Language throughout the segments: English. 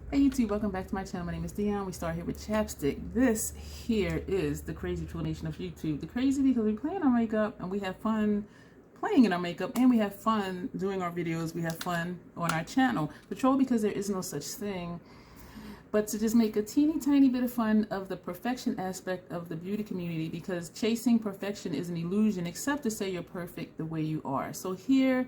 Hey YouTube, welcome back to my channel. My name is Dion. We start here with chapstick. This here is the crazy troll nation of YouTube. The crazy because we play in our makeup and we have fun playing in our makeup and we have fun doing our videos. We have fun on our channel. The troll because there is no such thing but to just make a teeny tiny bit of fun of the perfection aspect of the beauty community, because chasing perfection is an illusion except to say you're perfect the way you are. So here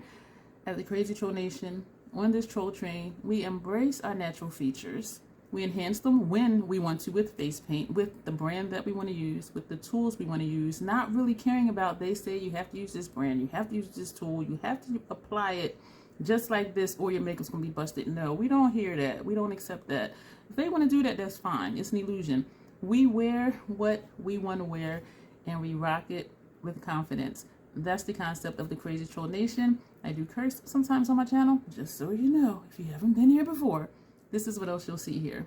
at the Crazy Troll Nation, on this troll train, we embrace our natural features. We enhance them when we want to with face paint, with the brand that we want to use, with the tools we want to use, not really caring about they say you have to use this brand, you have to use this tool, you have to apply it just like this or your makeup's going to be busted. No, we don't hear that. We don't accept that. If they want to do that, that's fine. It's an illusion. We wear what we want to wear and we rock it with confidence. That's the concept of the Crazy Troll Nation. I do curse sometimes on my channel, just so you know, if you haven't been here before. This is what else you'll see here.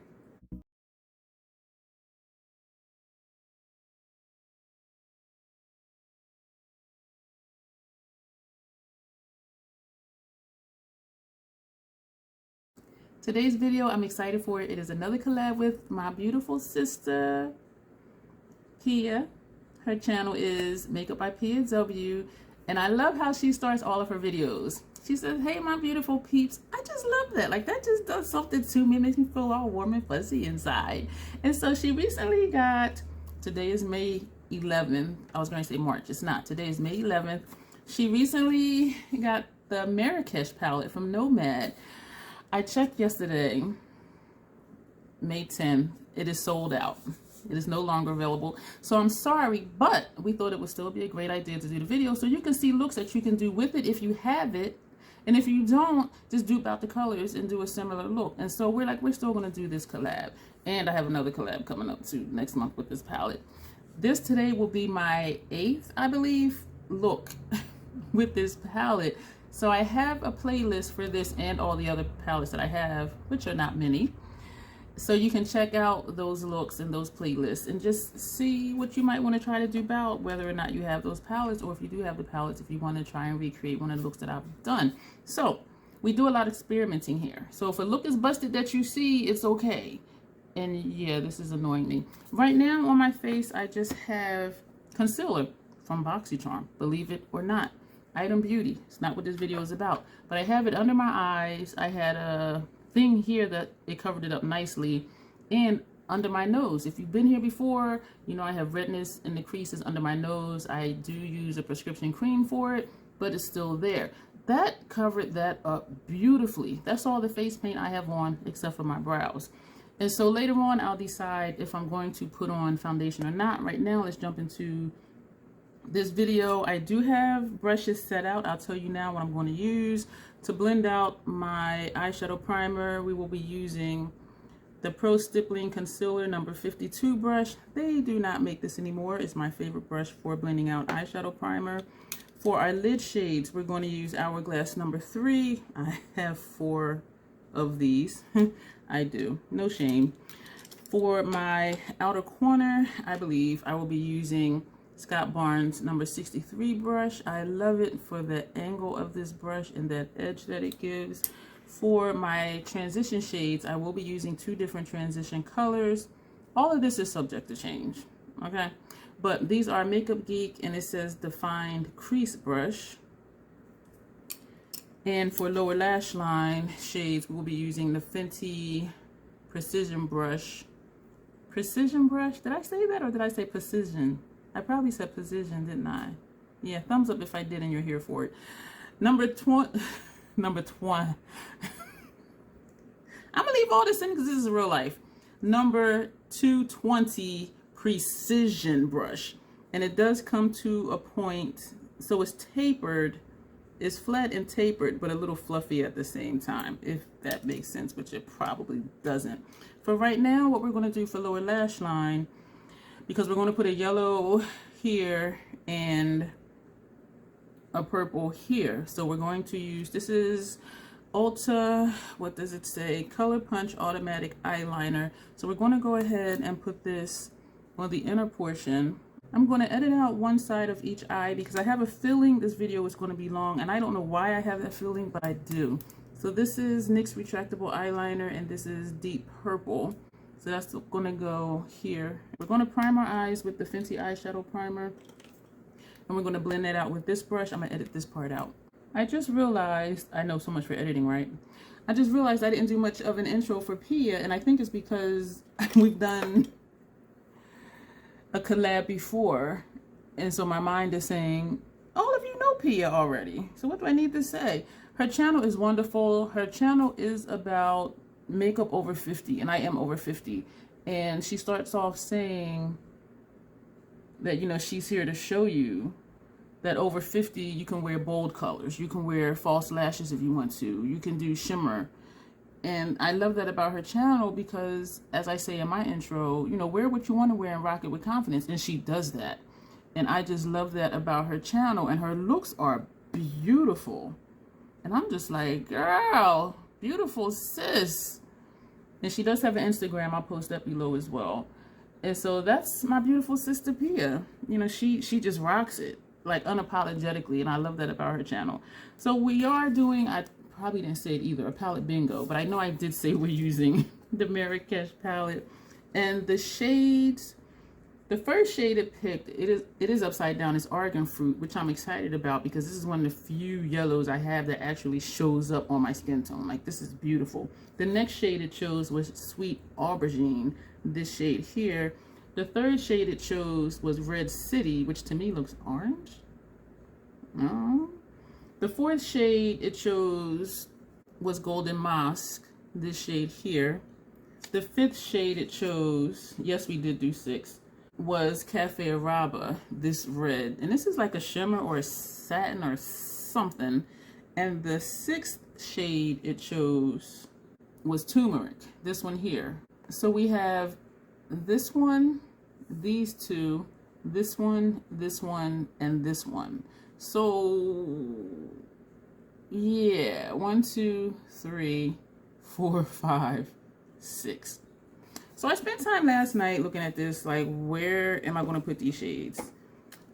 Today's video, I'm excited for it. It is another collab with my beautiful sister, Pia. Her channel is Makeup by Pia W. And I love how she starts all of her videos. She says, hey, my beautiful peeps. I just love that. Like, that just does something to me. It makes me feel all warm and fuzzy inside. And so she recently got, today is May 11th. I was going to say March. It's not. Today is May 11th. She recently got the Marrakesh palette from Nomad. I checked yesterday, May 10th. It is sold out. It is no longer available. So I'm sorry, but we thought it would still be a great idea to do the video so you can see looks that you can do with it if you have it. And if you don't, just dupe out the colors and do a similar look. And so we're still going to do this collab. And I have another collab coming up too next month with this palette. This today will be my 8th, I believe, look with this palette. So I have a playlist for this and all the other palettes that I have, which are not many. So you can check out those looks and those playlists and just see what you might want to try to do about whether or not you have those palettes, or if you do have the palettes, if you want to try and recreate one of the looks that I've done. So we do a lot of experimenting here. So if a look is busted that you see, it's okay. And yeah, this is annoying me. Right now on my face, I just have concealer from BoxyCharm, believe it or not. Item Beauty. It's not what this video is about. But I have it under my eyes. I had a thing here that it covered it up nicely, and under my nose. If you've been here before, you know I have redness in the creases under my nose. I do use a prescription cream for it, but it's still there. That covered that up beautifully. That's all the face paint I have on except for my brows. And so later on I'll decide if I'm going to put on foundation or not. Right now let's jump into this video. I do have brushes set out. I'll tell you now what I'm going to use. To blend out my eyeshadow primer, we will be using the Pro Stippling Concealer number 52 brush. They do not make this anymore. It's my favorite brush for blending out eyeshadow primer. For our lid shades, we're going to use Hourglass number 3. I have 4 of these. I do. No shame. For my outer corner, I believe I will be using Scott Barnes number 63 brush. I love it for the angle of this brush and that edge that it gives. For my transition shades, I will be using 2 different transition colors. All of this is subject to change, okay? But these are Makeup Geek, and it says Defined Crease Brush. And for lower lash line shades, we will be using the Fenty Precision Brush. Precision Brush? Did I say that or did I say precision? I probably said precision, didn't I? Yeah, thumbs up if I did and you're here for it. Number 20. I'm going to leave all this in because this is real life. Number 220 Precision Brush. And it does come to a point, so it's tapered. It's flat and tapered, but a little fluffy at the same time, if that makes sense, which it probably doesn't. For right now, what we're going to do for lower lash line, because we're going to put a yellow here and a purple here. So we're going to use, this is Ulta, what does it say? Color Punch Automatic Eyeliner. So we're going to go ahead and put this on the inner portion. I'm going to edit out one side of each eye because I have a feeling this video is going to be long, and I don't know why I have that feeling, but I do. So this is NYX Retractable Eyeliner, and this is Deep Purple. So that's gonna go here. We're gonna prime our eyes with the Fenty eyeshadow primer, and we're gonna blend that out with this brush. I'm gonna edit this part out. I just realized, I know so much for editing, right? I just realized I didn't do much of an intro for Pia, and I think it's because we've done a collab before, and so my mind is saying, all of you know Pia already, so what do I need to say? Her channel is wonderful. Her channel is about makeup over 50, and I am over 50, and she starts off saying that, you know, she's here to show you that over 50 you can wear bold colors, you can wear false lashes if you want to, you can do shimmer. And I love that about her channel because, as I say in my intro, you know, wear what you want to wear and rock it with confidence, and she does that. And I just love that about her channel, and her looks are beautiful. And I'm just like, girl, beautiful sis. And she does have an Instagram. I'll post that below as well. And so that's my beautiful sister Pia. You know, she just rocks it, like, unapologetically, and I love that about her channel. So we are doing, I probably didn't say it either, a palette bingo, but I know I did say we're using the Marrakesh palette. And the shades, the first shade it picked, it is upside down. It's Argan Fruit, which I'm excited about because this is one of the few yellows I have that actually shows up on my skin tone. Like, this is beautiful. The next shade it chose was Sweet Aubergine, this shade here. The third shade it chose was Red City, which to me looks orange. No. The fourth shade it chose was Golden Mosque, this shade here. The fifth shade it chose, yes, we did do 6, was Café Arabe, this red. And this is like a shimmer or a satin or something. And the sixth shade it chose was Tumeric, this one here. So we have this one, these two, this one, and this one. So yeah, 1, 2, 3, 4, 5, 6. So I spent time last night looking at this, like, where am I going to put these shades?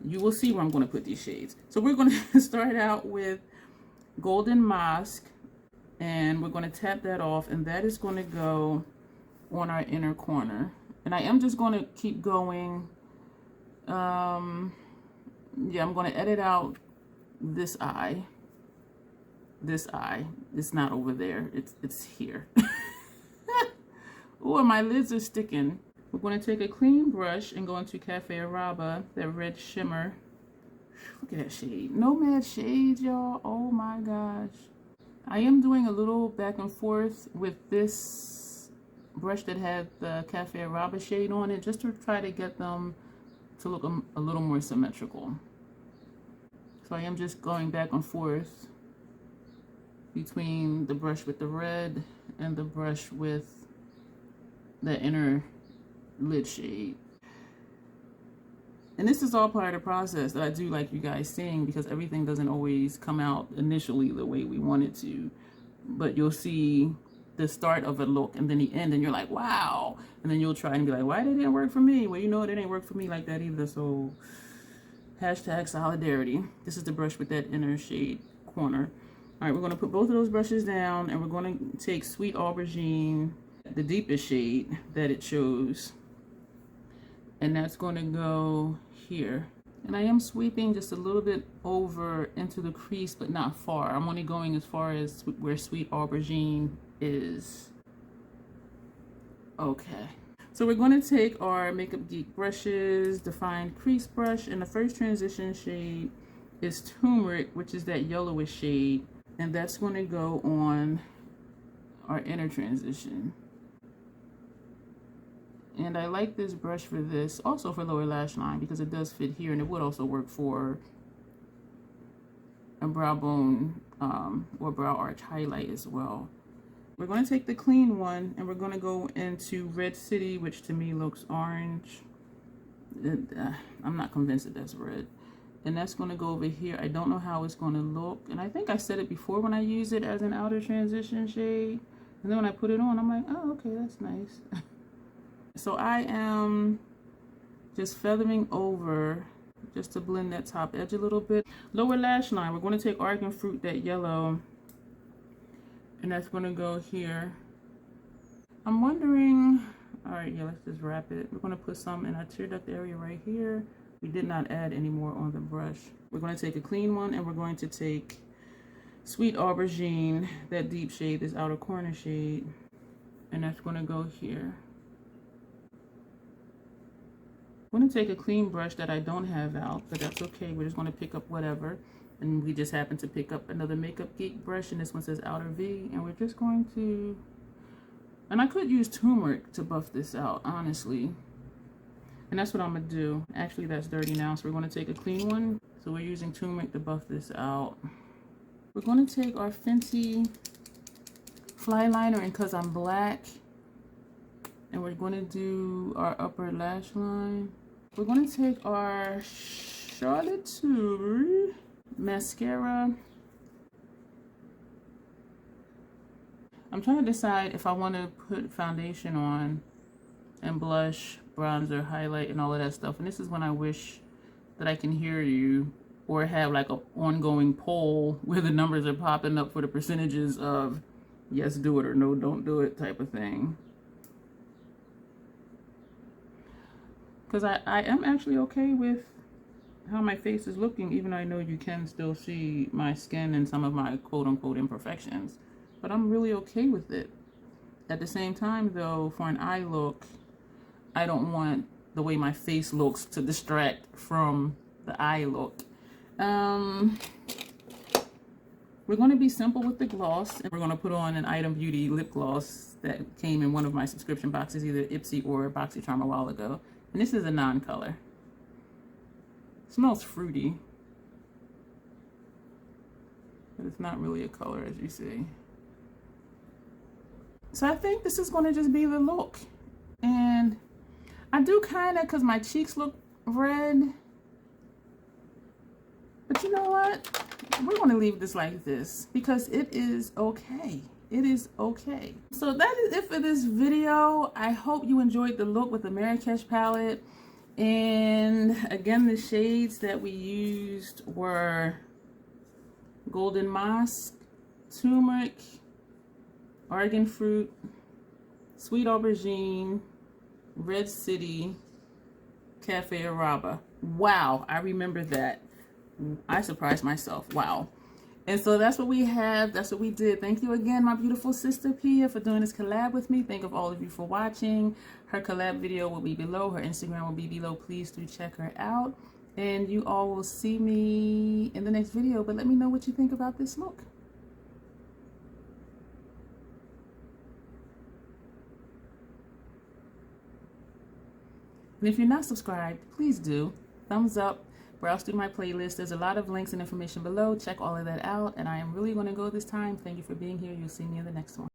You will see where I'm going to put these shades. So we're going to start out with Golden Mosque, and we're going to tap that off, and that is going to go on our inner corner. And I am just going to keep going. Yeah, I'm going to edit out this eye. This eye. It's not over there. It's here. Oh, my lids are sticking. We're going to take a clean brush and go into Café Arabe, that red shimmer. Look at that shade. Nomad shade, y'all. Oh my gosh. I am doing a little back and forth with this brush that had the Café Arabe shade on it, just to try to get them to look a little more symmetrical. So I am just going back and forth between the brush with the red and the brush with the inner lid shade. And this is all part of the process that I do like you guys seeing, because everything doesn't always come out initially the way we want it to. But you'll see the start of a look and then the end, and you're like, wow. And then you'll try and be like, why did it work for me? Well, you know, it didn't work for me like that either. So hashtag solidarity. This is the brush with that inner shade corner. All right, we're going to put both of those brushes down, and we're going to take Sweet Aubergine, the deepest shade that it chose, and that's going to go here. And I am sweeping just a little bit over into the crease, but not far. I'm only going as far as where Sweet Aubergine is. Okay, so we're going to take our Makeup Geek brushes, Defined Crease brush, and the first transition shade is Turmeric, which is that yellowish shade, and that's going to go on our inner transition. And I like this brush for this, also for lower lash line, because it does fit here, and it would also work for a brow bone or brow arch highlight as well. We're going to take the clean one, and we're going to go into Red City, which to me looks orange. I'm not convinced that that's red. And that's going to go over here. I don't know how it's going to look. And I think I said it before when I use it as an outer transition shade. And then when I put it on, I'm like, oh, okay, that's nice. So I am just feathering over just to blend that top edge a little bit. Lower lash line, we're going to take Argan Fruit, that yellow, And that's gonna go here. I'm wondering, all right, yeah, let's just wrap it. We're gonna put some in our tear duct area right here. We did not add any more on the brush. We're gonna take a clean one and we're going to take Sweet Aubergine, that deep shade, this outer corner shade, and that's gonna go here. I'm gonna take a clean brush that I don't have out, but that's okay. We're just gonna pick up whatever. And we just happen to pick up another Makeup Geek brush, and this one says Outer V, and we're just going to, and I could use turmeric to buff this out, honestly. And that's what I'm gonna do. Actually, that's dirty now, so we're gonna take a clean one. So we're using turmeric to buff this out. We're gonna take our Fenty Fly Liner, and cause I'm black, and we're gonna do our upper lash line. We're gonna take our Charlotte Tilbury mascara. I'm trying to decide if I want to put foundation on and blush, bronzer, highlight, and all of that stuff. And this is when I wish that I can hear you, or have like an ongoing poll where the numbers are popping up for the percentages of yes, do it, or no, don't do it type of thing. Because I am actually okay with how my face is looking, even though I know you can still see my skin and some of my quote-unquote imperfections. But I'm really okay with it. At the same time, though, for an eye look, I don't want the way my face looks to distract from the eye look. We're going to be simple with the gloss, and we're going to put on an Item Beauty lip gloss that came in one of my subscription boxes, either Ipsy or BoxyCharm a while ago. And this is a non-color. Smells fruity, but it's not really a color, as you see. So I think this is going to just be the look. And I do kind of, because my cheeks look red. But you know what? We're going to leave this like this because it is okay. It is okay. So that is it for this video. I hope you enjoyed the look with the Marrakesh palette. And again, the shades that we used were Golden Mosque, Tumeric, Argan Fruit, Sweet Aubergine, Red City, Café Arabe. Wow, I remember that. I surprised myself. Wow. And so that's what we have. That's what we did. Thank you again, my beautiful sister Pia, for doing this collab with me. Thank you all of you for watching. Her collab video will be below. Her Instagram will be below. Please do check her out. And you all will see me in the next video. But let me know what you think about this look. And if you're not subscribed, please do. Thumbs up. Browse through my playlist. There's a lot of links and information below. Check all of that out. And I am really going to go this time. Thank you for being here. You'll see me in the next one.